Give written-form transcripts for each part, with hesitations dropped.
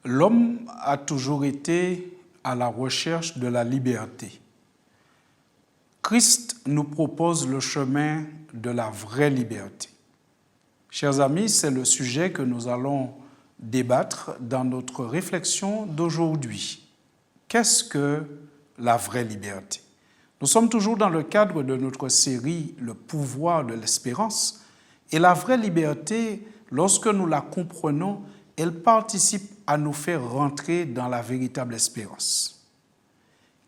L'homme a toujours été à la recherche de la liberté. Christ nous propose le chemin de la vraie liberté. Chers amis, c'est le sujet que nous allons débattre dans notre réflexion d'aujourd'hui. Qu'est-ce que la vraie liberté? Nous sommes toujours dans le cadre de notre série « Le pouvoir de l'espérance » et la vraie liberté, lorsque nous la comprenons, elle participe à nous faire rentrer dans la véritable espérance.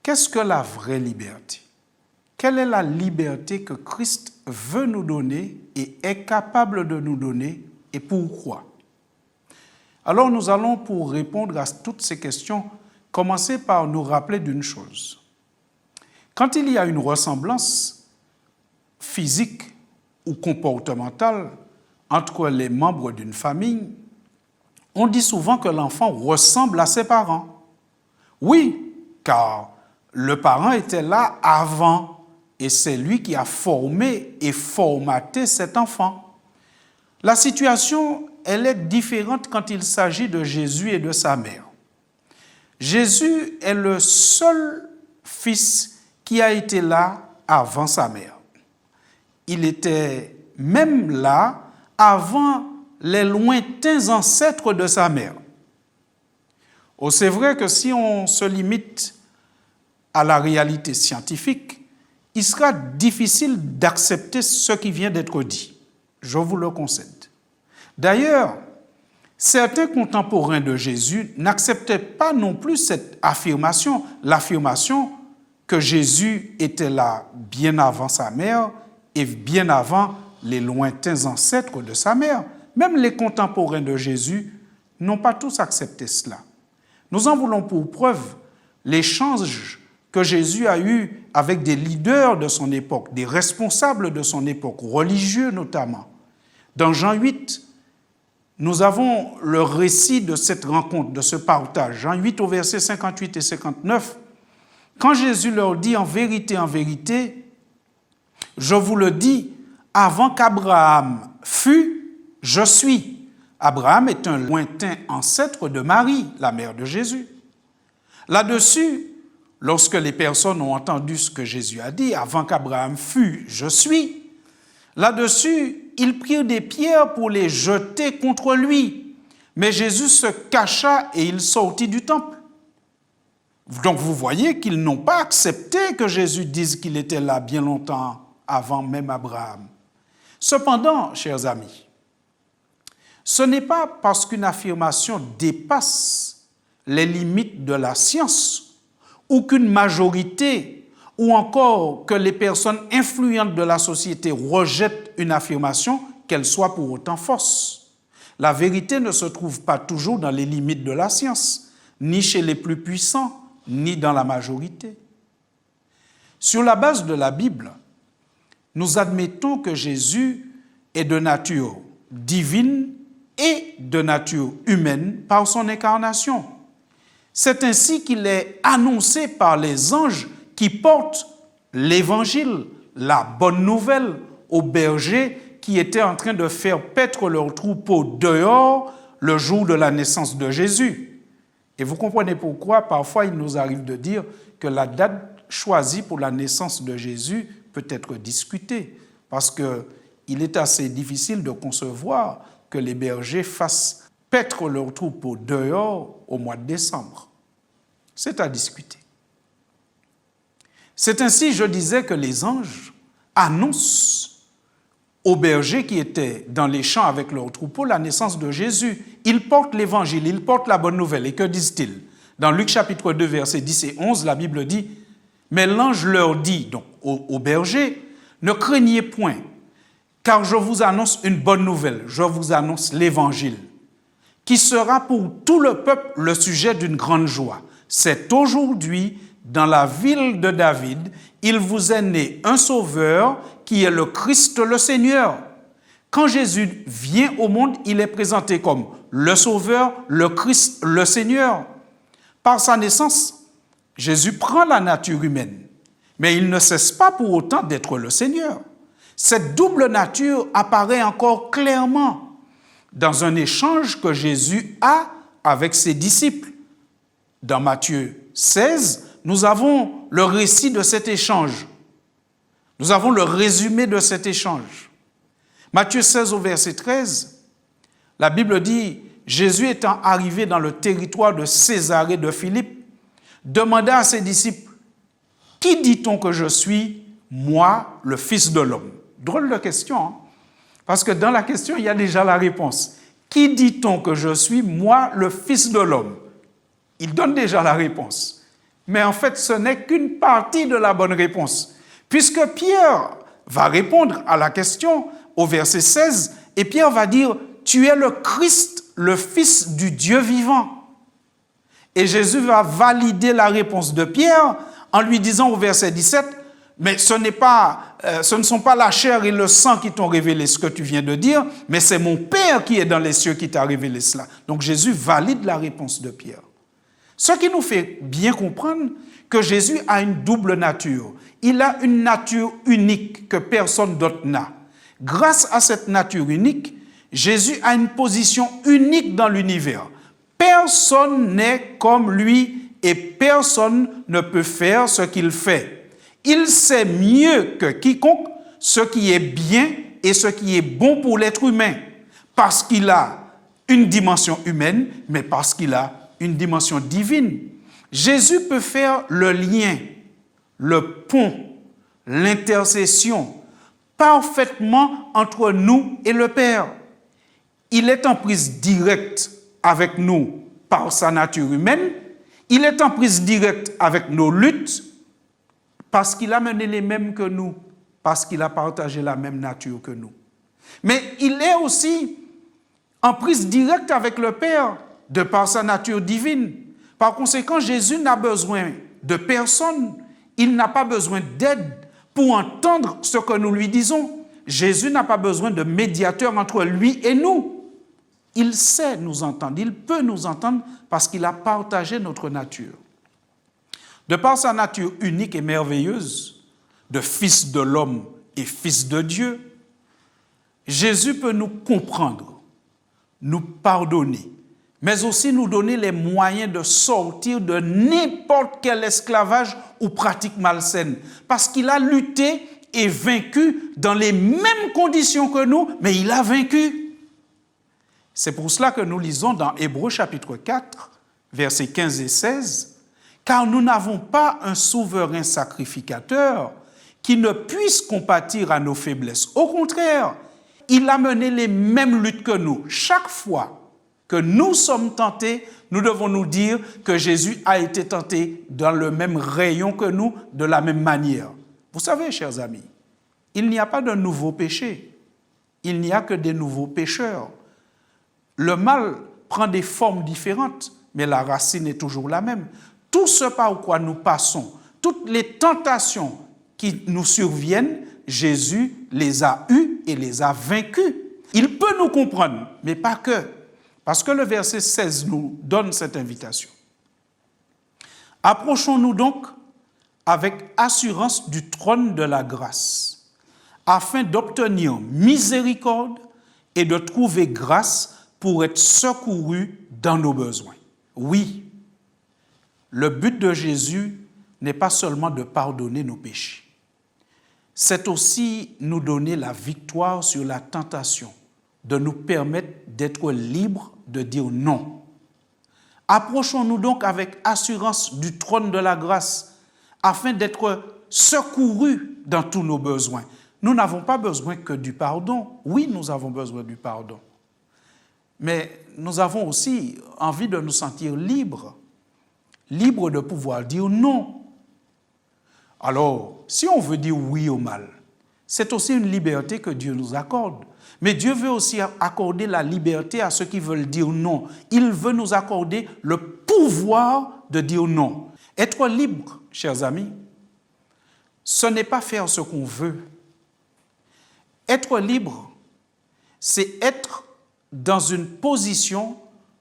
Qu'est-ce que la vraie liberté? Quelle est la liberté que Christ veut nous donner et est capable de nous donner et pourquoi? Alors nous allons, pour répondre à toutes ces questions, commencer par nous rappeler d'une chose. Quand il y a une ressemblance physique ou comportementale entre les membres d'une famille, on dit souvent que l'enfant ressemble à ses parents. Oui, car le parent était là avant et c'est lui qui a formé et formaté cet enfant. La situation, elle est différente quand il s'agit de Jésus et de sa mère. Jésus est le seul fils qui a été là avant sa mère. Il était même là avant les lointains ancêtres de sa mère. Oh, c'est vrai que si on se limite à la réalité scientifique, il sera difficile d'accepter ce qui vient d'être dit. Je vous le concède. D'ailleurs, certains contemporains de Jésus n'acceptaient pas non plus cette affirmation, l'affirmation que Jésus était là bien avant sa mère et bien avant les lointains ancêtres de sa mère. Même les contemporains de Jésus n'ont pas tous accepté cela. Nous en voulons pour preuve l'échange que Jésus a eu avec des leaders de son époque, des responsables de son époque, religieux notamment. Dans Jean 8, nous avons le récit de cette rencontre, de ce partage. Jean 8 au verset 58 et 59. Quand Jésus leur dit en vérité, je vous le dis, avant qu'Abraham fût, je suis. Abraham est un lointain ancêtre de Marie, la mère de Jésus. Là-dessus, lorsque les personnes ont entendu ce que Jésus a dit, avant qu'Abraham fût, je suis, là-dessus, ils prirent des pierres pour les jeter contre lui. Mais Jésus se cacha et il sortit du temple. Donc vous voyez qu'ils n'ont pas accepté que Jésus dise qu'il était là bien longtemps avant même Abraham. Cependant, chers amis, ce n'est pas parce qu'une affirmation dépasse les limites de la science ou qu'une majorité ou encore que les personnes influentes de la société rejettent une affirmation qu'elle soit pour autant fausse. La vérité ne se trouve pas toujours dans les limites de la science, ni chez les plus puissants, ni dans la majorité. Sur la base de la Bible, nous admettons que Jésus est de nature divine et de nature humaine par son incarnation. C'est ainsi qu'il est annoncé par les anges qui portent l'évangile, la bonne nouvelle, aux bergers qui étaient en train de faire paître leur troupeau dehors le jour de la naissance de Jésus. Et vous comprenez pourquoi parfois il nous arrive de dire que la date choisie pour la naissance de Jésus peut être discutée, parce qu'il est assez difficile de concevoir que les bergers fassent paître leur troupeau dehors au mois de décembre. C'est à discuter. C'est ainsi, je disais, que les anges annoncent aux bergers qui étaient dans les champs avec leur troupeau la naissance de Jésus. Ils portent l'évangile, ils portent la bonne nouvelle. Et que disent-ils? Dans Luc chapitre 2, versets 10 et 11, la Bible dit « Mais l'ange leur dit, donc aux bergers, ne craignez point, car je vous annonce une bonne nouvelle, je vous annonce l'évangile, qui sera pour tout le peuple le sujet d'une grande joie. C'est aujourd'hui, dans la ville de David, il vous est né un sauveur qui est le Christ le Seigneur. Quand Jésus vient au monde, il est présenté comme le sauveur, le Christ le Seigneur. Par sa naissance, Jésus prend la nature humaine, mais il ne cesse pas pour autant d'être le Seigneur. Cette double nature apparaît encore clairement dans un échange que Jésus a avec ses disciples. Dans Matthieu 16, nous avons le récit de cet échange. Nous avons le résumé de cet échange. Matthieu 16 au verset 13, la Bible dit, Jésus étant arrivé dans le territoire de Césarée de Philippe, demanda à ses disciples, « Qui dit-on que je suis, moi, le Fils de l'homme » Drôle de question, hein? Parce que dans la question, il y a déjà la réponse. « Qui dit-on que je suis, moi, le Fils de l'homme » Il donne déjà la réponse. Mais en fait, ce n'est qu'une partie de la bonne réponse. Puisque Pierre va répondre à la question au verset 16, et Pierre va dire, « Tu es le Christ, le Fils du Dieu vivant. » Et Jésus va valider la réponse de Pierre en lui disant au verset 17, « Mais ce ne sont pas la chair et le sang qui t'ont révélé ce que tu viens de dire, mais c'est mon Père qui est dans les cieux qui t'a révélé cela. » Donc Jésus valide la réponse de Pierre. Ce qui nous fait bien comprendre que Jésus a une double nature. Il a une nature unique que personne d'autre n'a. Grâce à cette nature unique, Jésus a une position unique dans l'univers. Personne n'est comme lui et personne ne peut faire ce qu'il fait. Il sait mieux que quiconque ce qui est bien et ce qui est bon pour l'être humain, parce qu'il a une dimension humaine, mais parce qu'il a une dimension divine. Jésus peut faire le lien, le pont, l'intercession parfaitement entre nous et le Père. Il est en prise directe avec nous par sa nature humaine. Il est en prise directe avec nos luttes parce qu'il a mené les mêmes que nous, parce qu'il a partagé la même nature que nous. Mais il est aussi en prise directe avec le Père de par sa nature divine. Par conséquent, Jésus n'a besoin de personne. Il n'a pas besoin d'aide pour entendre ce que nous lui disons. Jésus n'a pas besoin de médiateur entre lui et nous. Il sait nous entendre, il peut nous entendre parce qu'il a partagé notre nature. De par sa nature unique et merveilleuse, de Fils de l'homme et Fils de Dieu, Jésus peut nous comprendre, nous pardonner, mais aussi nous donner les moyens de sortir de n'importe quel esclavage ou pratique malsaine, parce qu'il a lutté et vaincu dans les mêmes conditions que nous, mais il a vaincu. C'est pour cela que nous lisons dans Hébreux chapitre 4, versets 15 et 16, « Car nous n'avons pas un souverain sacrificateur qui ne puisse compatir à nos faiblesses. Au contraire, il a mené les mêmes luttes que nous. Chaque fois que nous sommes tentés, nous devons nous dire que Jésus a été tenté dans le même rayon que nous, de la même manière. » Vous savez, chers amis, il n'y a pas de nouveau péché. Il n'y a que des nouveaux pécheurs. Le mal prend des formes différentes, mais la racine est toujours la même. Tout ce par quoi nous passons, toutes les tentations qui nous surviennent, Jésus les a eues et les a vaincus. Il peut nous comprendre, mais pas que. Parce que le verset 16 nous donne cette invitation. « Approchons-nous donc avec assurance du trône de la grâce, afin d'obtenir miséricorde et de trouver grâce pour être secouru dans nos besoins. » Oui, le but de Jésus n'est pas seulement de pardonner nos péchés. C'est aussi nous donner la victoire sur la tentation, de nous permettre d'être libres de dire non. Approchons-nous donc avec assurance du trône de la grâce, afin d'être secourus dans tous nos besoins. Nous n'avons pas besoin que du pardon. Oui, nous avons besoin du pardon. Mais nous avons aussi envie de nous sentir libres, libres de pouvoir dire non. Alors, si on veut dire oui au mal, c'est aussi une liberté que Dieu nous accorde. Mais Dieu veut aussi accorder la liberté à ceux qui veulent dire non. Il veut nous accorder le pouvoir de dire non. Être libre, chers amis, ce n'est pas faire ce qu'on veut. Être libre, c'est être dans une position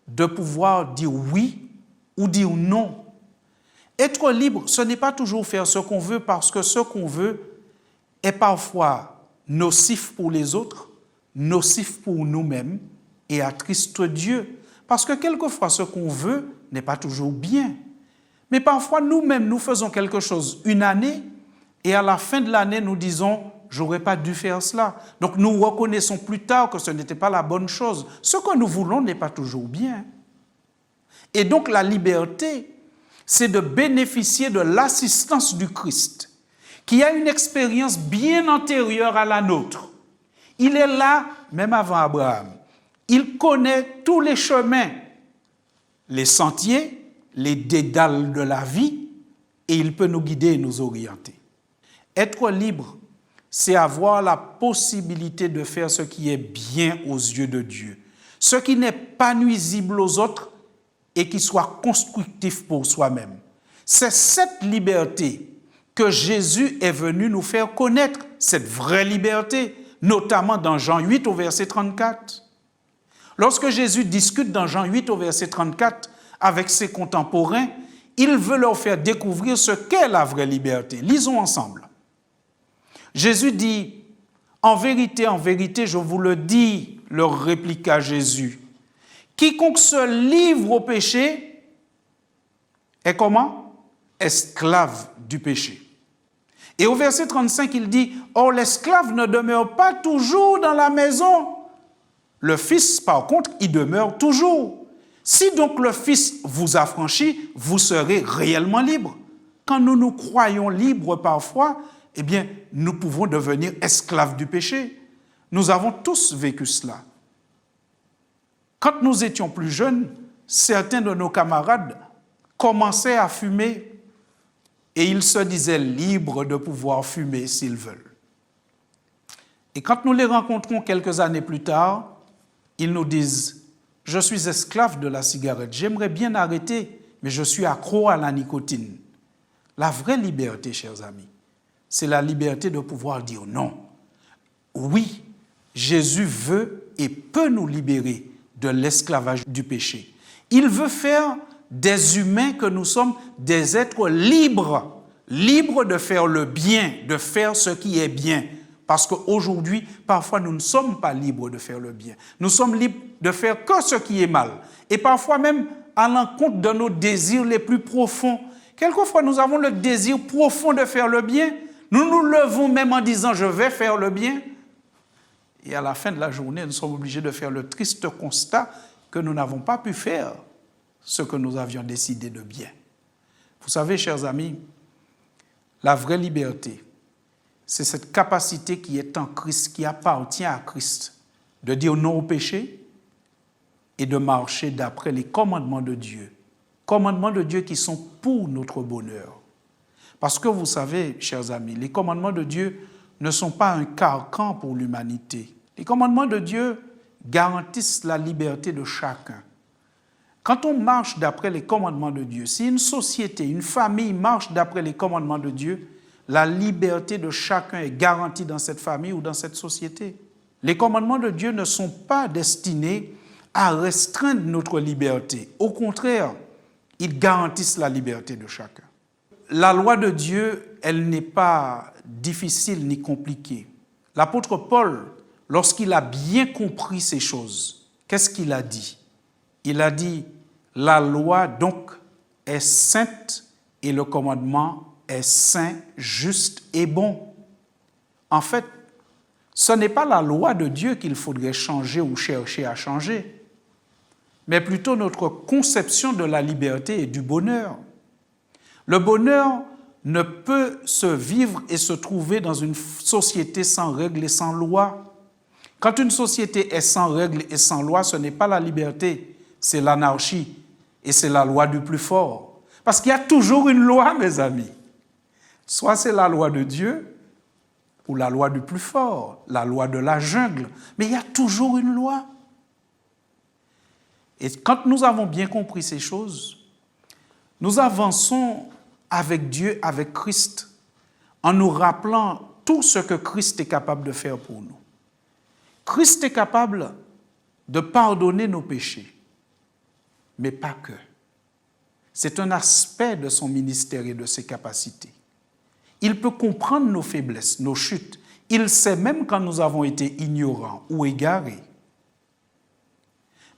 de pouvoir dire oui ou dire non. Être libre, ce n'est pas toujours faire ce qu'on veut, parce que ce qu'on veut est parfois nocif pour les autres, nocif pour nous-mêmes et attriste Dieu. Parce que quelquefois, ce qu'on veut n'est pas toujours bien. Mais parfois, nous-mêmes, nous faisons quelque chose une année et à la fin de l'année, nous disons « j'aurais pas dû faire cela ». Donc, nous reconnaissons plus tard que ce n'était pas la bonne chose. Ce que nous voulons n'est pas toujours bien. Et donc, la liberté, c'est de bénéficier de l'assistance du Christ, qui a une expérience bien antérieure à la nôtre. Il est là, même avant Abraham. Il connaît tous les chemins, les sentiers, les dédales de la vie, et il peut nous guider et nous orienter. Être libre, c'est avoir la possibilité de faire ce qui est bien aux yeux de Dieu, ce qui n'est pas nuisible aux autres et qui soit constructif pour soi-même. C'est cette liberté que Jésus est venu nous faire connaître, cette vraie liberté, notamment dans Jean 8 au verset 34. Lorsque Jésus discute dans Jean 8 au verset 34 avec ses contemporains, il veut leur faire découvrir ce qu'est la vraie liberté. Lisons ensemble. Jésus dit, « En vérité, je vous le dis, leur répliqua Jésus, quiconque se livre au péché est comment? Esclave du péché. » Et au verset 35, il dit, « Or l'esclave ne demeure pas toujours dans la maison. Le Fils, par contre, y demeure toujours. Si donc le Fils vous affranchit, vous serez réellement libre. » Quand nous nous croyons libres parfois, eh bien, nous pouvons devenir esclaves du péché. Nous avons tous vécu cela. Quand nous étions plus jeunes, certains de nos camarades commençaient à fumer et ils se disaient libres de pouvoir fumer s'ils veulent. Et quand nous les rencontrons quelques années plus tard, ils nous disent « Je suis esclave de la cigarette, j'aimerais bien arrêter, mais je suis accro à la nicotine. » La vraie liberté, chers amis, c'est la liberté de pouvoir dire non. Oui, Jésus veut et peut nous libérer de l'esclavage du péché. Il veut faire des humains que nous sommes des êtres libres, libres de faire le bien, de faire ce qui est bien. Parce qu'aujourd'hui, parfois, nous ne sommes pas libres de faire le bien. Nous sommes libres de faire que ce qui est mal. Et parfois même à l'encontre de nos désirs les plus profonds. Quelquefois, nous avons le désir profond de faire le bien. Nous nous levons même en disant « je vais faire le bien ». Et à la fin de la journée, nous sommes obligés de faire le triste constat que nous n'avons pas pu faire ce que nous avions décidé de bien. Vous savez, chers amis, la vraie liberté, c'est cette capacité qui est en Christ, qui appartient à Christ, de dire non au péché et de marcher d'après les commandements de Dieu qui sont pour notre bonheur. Parce que vous savez, chers amis, les commandements de Dieu ne sont pas un carcan pour l'humanité. Les commandements de Dieu garantissent la liberté de chacun. Quand on marche d'après les commandements de Dieu, si une société, une famille marche d'après les commandements de Dieu, la liberté de chacun est garantie dans cette famille ou dans cette société. Les commandements de Dieu ne sont pas destinés à restreindre notre liberté. Au contraire, ils garantissent la liberté de chacun. La loi de Dieu, elle n'est pas difficile ni compliquée. L'apôtre Paul, lorsqu'il a bien compris ces choses, qu'est-ce qu'il a dit? Il a dit, la loi donc est sainte et le commandement est saint, juste et bon. En fait, ce n'est pas la loi de Dieu qu'il faudrait changer ou chercher à changer, mais plutôt notre conception de la liberté et du bonheur. Le bonheur ne peut se vivre et se trouver dans une société sans règles et sans loi. Quand une société est sans règles et sans loi, ce n'est pas la liberté, c'est l'anarchie et c'est la loi du plus fort. Parce qu'il y a toujours une loi, mes amis. Soit c'est la loi de Dieu ou la loi du plus fort, la loi de la jungle, mais il y a toujours une loi. Et quand nous avons bien compris ces choses, nous avançons avec Dieu, avec Christ, en nous rappelant tout ce que Christ est capable de faire pour nous. Christ est capable de pardonner nos péchés, mais pas que. C'est un aspect de son ministère et de ses capacités. Il peut comprendre nos faiblesses, nos chutes. Il sait même quand nous avons été ignorants ou égarés.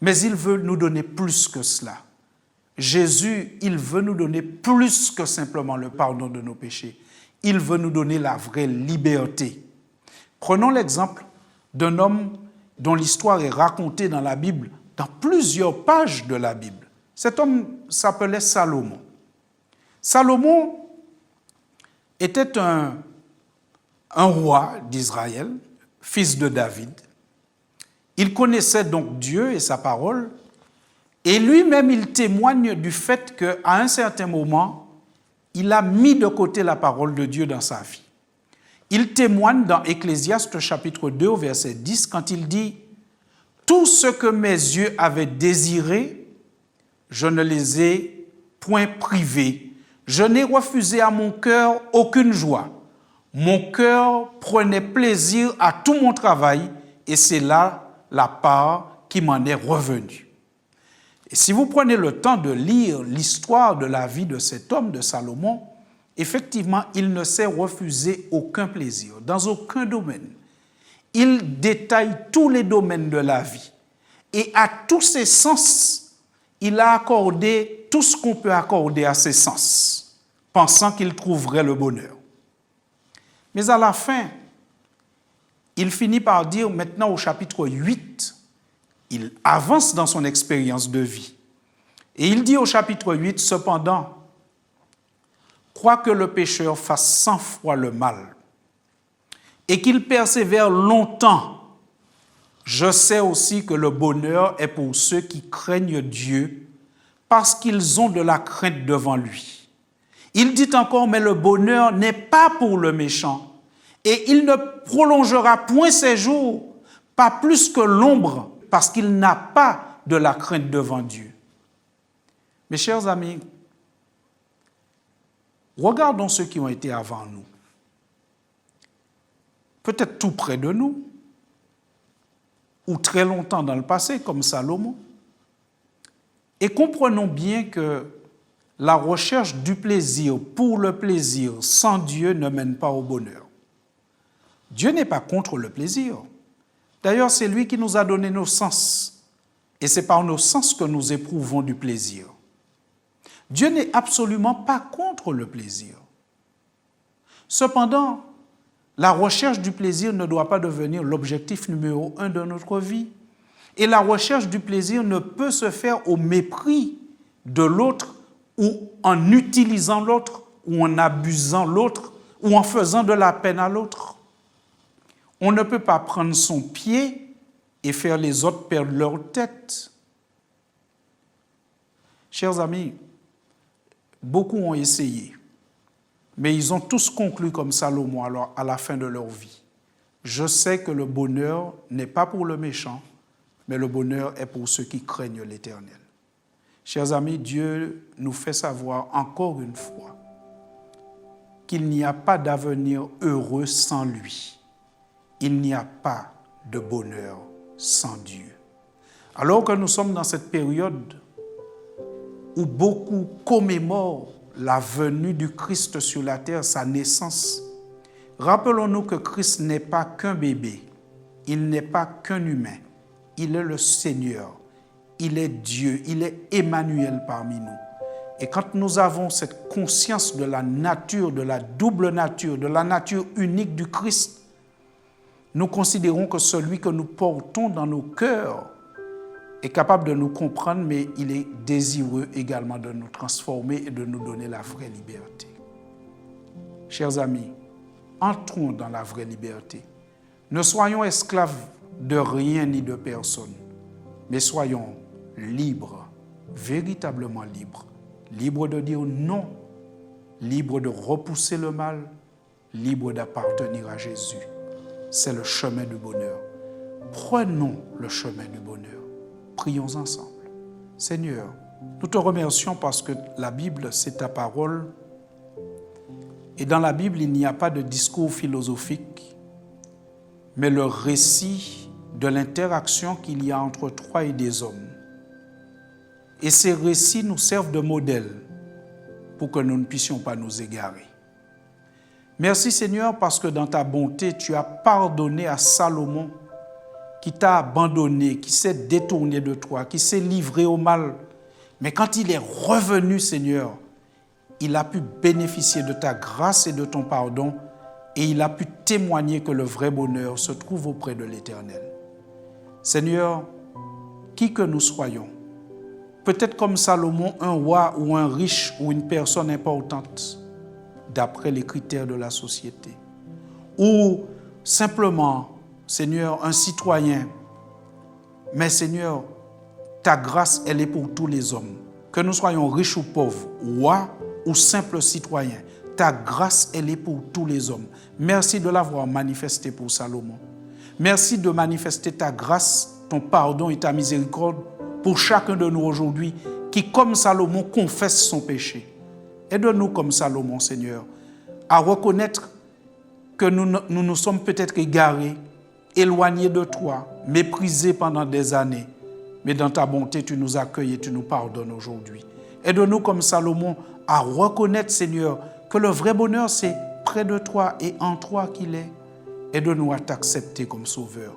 Mais il veut nous donner plus que cela. Jésus, il veut nous donner plus que simplement le pardon de nos péchés. Il veut nous donner la vraie liberté. Prenons l'exemple d'un homme dont l'histoire est racontée dans la Bible, dans plusieurs pages de la Bible. Cet homme s'appelait Salomon. Salomon était un roi d'Israël, fils de David. Il connaissait donc Dieu et sa parole, et lui-même il témoigne du fait qu'à un certain moment, il a mis de côté la parole de Dieu dans sa vie. Il témoigne dans Ecclésiaste chapitre 2 au verset 10 quand il dit « Tout ce que mes yeux avaient désiré, je ne les ai point privés. Je n'ai refusé à mon cœur aucune joie. Mon cœur prenait plaisir à tout mon travail et c'est là la part qui m'en est revenue. » Et si vous prenez le temps de lire l'histoire de la vie de cet homme, de Salomon, effectivement, il ne s'est refusé aucun plaisir, dans aucun domaine. Il détaille tous les domaines de la vie. Et à tous ses sens, il a accordé tout ce qu'on peut accorder à ses sens, pensant qu'il trouverait le bonheur. Mais à la fin, il finit par dire, maintenant au chapitre 8, il avance dans son expérience de vie. Et il dit au chapitre 8, cependant, quoique le pécheur fasse 100 fois le mal et qu'il persévère longtemps, je sais aussi que le bonheur est pour ceux qui craignent Dieu parce qu'ils ont de la crainte devant lui. Il dit encore, mais le bonheur n'est pas pour le méchant et il ne prolongera point ses jours, pas plus que l'ombre, parce qu'il n'a pas de la crainte devant Dieu. Mes chers amis, regardons ceux qui ont été avant nous, peut-être tout près de nous, ou très longtemps dans le passé, comme Salomon, et comprenons bien que la recherche du plaisir pour le plaisir sans Dieu ne mène pas au bonheur. Dieu n'est pas contre le plaisir. D'ailleurs, c'est lui qui nous a donné nos sens, et c'est par nos sens que nous éprouvons du plaisir. Dieu n'est absolument pas contre le plaisir. Cependant, la recherche du plaisir ne doit pas devenir l'objectif numéro 1 de notre vie. Et la recherche du plaisir ne peut se faire au mépris de l'autre ou en utilisant l'autre ou en abusant l'autre ou en faisant de la peine à l'autre. On ne peut pas prendre son pied et faire les autres perdre leur tête. Chers amis, beaucoup ont essayé, mais ils ont tous conclu comme Salomon alors à la fin de leur vie. Je sais que le bonheur n'est pas pour le méchant, mais le bonheur est pour ceux qui craignent l'Éternel. Chers amis, Dieu nous fait savoir encore une fois qu'il n'y a pas d'avenir heureux sans lui. Il n'y a pas de bonheur sans Dieu. Alors que nous sommes dans cette période où beaucoup commémorent la venue du Christ sur la terre, sa naissance, rappelons-nous que Christ n'est pas qu'un bébé, il n'est pas qu'un humain, il est le Seigneur, il est Dieu, il est Emmanuel parmi nous. Et quand nous avons cette conscience de la nature, de la double nature, de la nature unique du Christ, nous considérons que celui que nous portons dans nos cœurs est capable de nous comprendre, mais il est désireux également de nous transformer et de nous donner la vraie liberté. Chers amis, entrons dans la vraie liberté. Ne soyons esclaves de rien ni de personne, mais soyons libres, véritablement libres. Libres de dire non, libres de repousser le mal, libres d'appartenir à Jésus. C'est le chemin du bonheur. Prenons le chemin du bonheur. Prions ensemble. Seigneur, nous te remercions parce que la Bible, c'est ta parole. Et dans la Bible, il n'y a pas de discours philosophique, mais le récit de l'interaction qu'il y a entre toi et des hommes. Et ces récits nous servent de modèle pour que nous ne puissions pas nous égarer. Merci Seigneur parce que dans ta bonté, tu as pardonné à Salomon qui t'a abandonné, qui s'est détourné de toi, qui s'est livré au mal. Mais quand il est revenu, Seigneur, il a pu bénéficier de ta grâce et de ton pardon et il a pu témoigner que le vrai bonheur se trouve auprès de l'Éternel. Seigneur, qui que nous soyons, peut-être comme Salomon, un roi ou un riche ou une personne importante, d'après les critères de la société, ou simplement, Seigneur, un citoyen, mais Seigneur, ta grâce, elle est pour tous les hommes. Que nous soyons riches ou pauvres, rois ou simples citoyens, ta grâce, elle est pour tous les hommes. Merci de l'avoir manifestée pour Salomon. Merci de manifester ta grâce, ton pardon et ta miséricorde pour chacun de nous aujourd'hui qui, comme Salomon, confesse son péché. Aide-nous comme Salomon, Seigneur, à reconnaître que nous sommes peut-être égarés, éloignés de toi, méprisés pendant des années. Mais dans ta bonté, tu nous accueilles et tu nous pardonnes aujourd'hui. Aide-nous comme Salomon à reconnaître, Seigneur, que le vrai bonheur, c'est près de toi et en toi qu'il est. Aide-nous à t'accepter comme sauveur.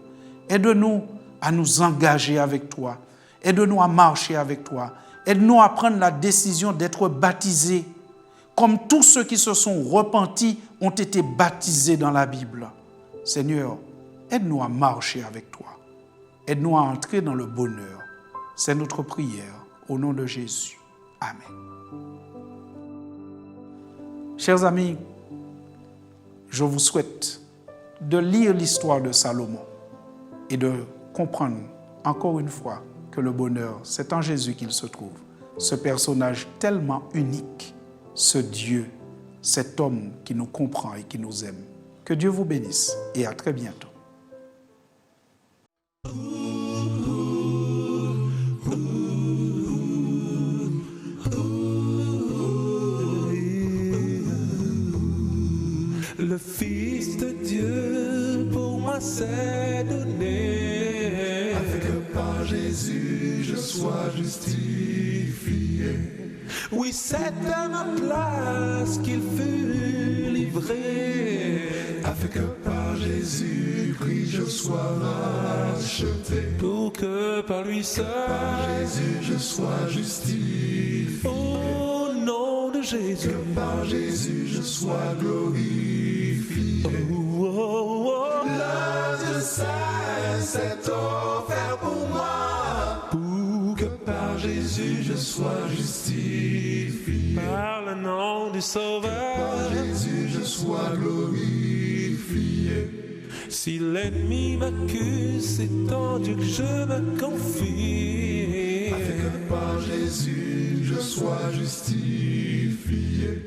Aide-nous à nous engager avec toi. Aide-nous à marcher avec toi. Aide-nous à prendre la décision d'être baptisés, comme tous ceux qui se sont repentis ont été baptisés dans la Bible. Seigneur, aide-nous à marcher avec toi. Aide-nous à entrer dans le bonheur. C'est notre prière au nom de Jésus. Amen. Chers amis, je vous souhaite de lire l'histoire de Salomon et de comprendre encore une fois que le bonheur, c'est en Jésus qu'il se trouve. Ce personnage tellement unique, ce Dieu, cet homme qui nous comprend et qui nous aime. Que Dieu vous bénisse et à très bientôt. Le Fils de Dieu pour moi s'est donné, afin que par Jésus je sois justifié. Oui, c'est à ma place qu'il fut livré, afin que par Jésus-Christ je sois racheté. Pour que par lui seul, par Jésus je sois justifié. Au nom de Jésus, que par Jésus je sois glorifié. Oh, oh, oh. Le Dieu saint s'est offert pour moi, pour que par Jésus je sois justifié. Par le nom du Sauveur, que par Jésus je sois glorifié. Si l'ennemi m'accuse, c'est en Dieu que je me confie, afin que par Jésus je sois justifié.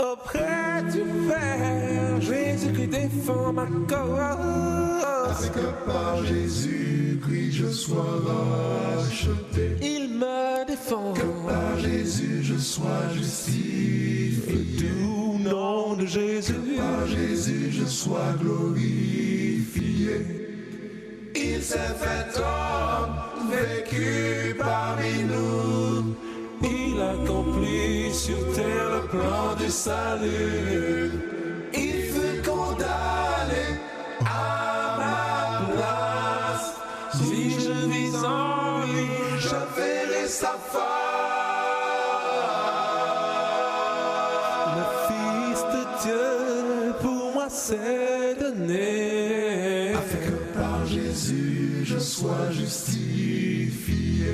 Auprès du Père, Jésus-Christ défend ma cause, afin que par Jésus-Christ je sois racheté. Il me défend, que par Jésus je sois justifié. Du nom de Jésus, que par Jésus je sois glorifié. Il s'est fait homme, vécu parmi nous. Il accomplit sur terre le plan du salut. Il fut condamné à ma place. Si je vis en lui, je verrai sa face. Le Fils de Dieu pour moi s'est donné, afin que par Jésus je sois justifié.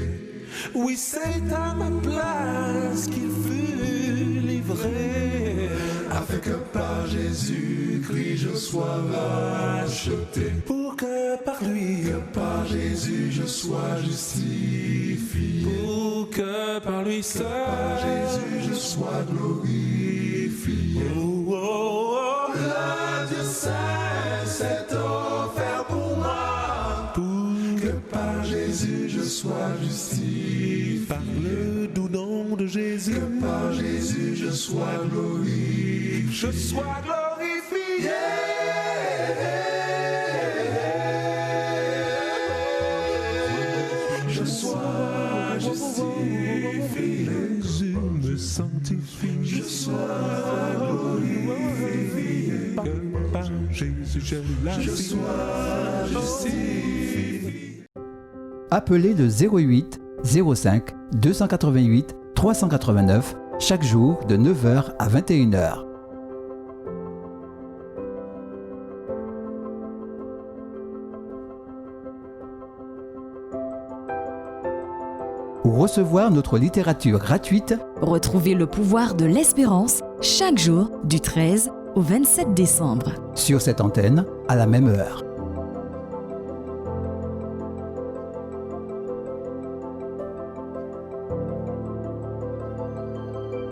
Oui, c'est à ma place qu'il fut livré, afin que par Jésus-Christ je sois racheté. Pour que par lui, que par Jésus je sois justifié. Pour que par lui seul, que par Jésus je sois glorifié. Oh, oh, oh. Le Dieu saint s'est offert pour moi, pour que par Jésus je sois justifié. Par le doux nom de Jésus, que par Jésus je sois glorifié. Je sois glorifié. Je sois justifié. Jésus me sanctifie. Je sois glorifié. Par Jésus je la suis. Je sois justifié. Appelez le 08 05 288 389 chaque jour de 9h à 21h. Pour recevoir notre littérature gratuite, Retrouvez le pouvoir de l'espérance chaque jour du 13 au 27 décembre. sur cette antenne, à la même heure.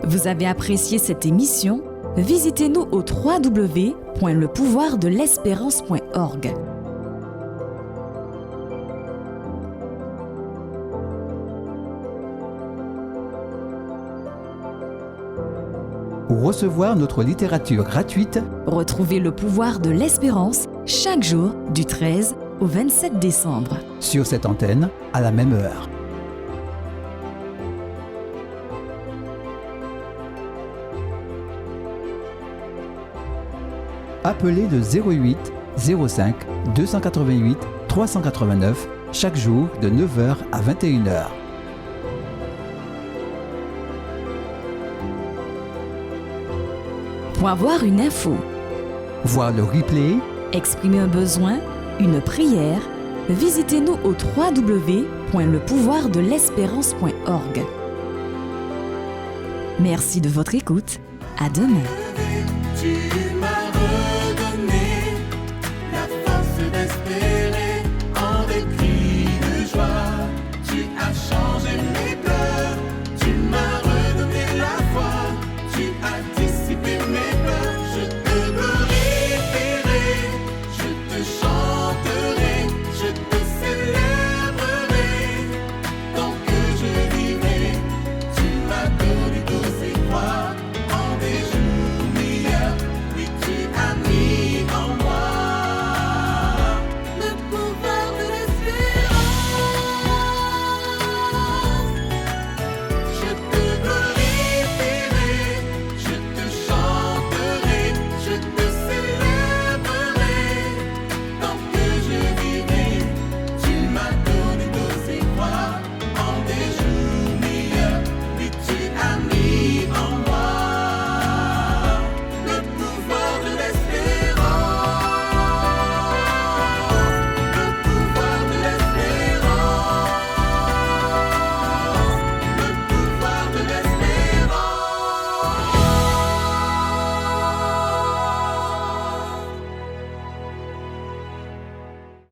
Vous avez apprécié cette émission? Visitez-nous au www.lepouvoirdelespérance.org. Pour recevoir notre littérature gratuite, Retrouvez le pouvoir de l'espérance chaque jour du 13 au 27 décembre. sur cette antenne, à la même heure. Appelez le 08 05 288 389 chaque jour de 9h à 21h. Pour avoir une info, Voir le replay, exprimer un besoin, une prière, visitez-nous au www.lepouvoirdelespérance.org. Merci de votre écoute. À demain.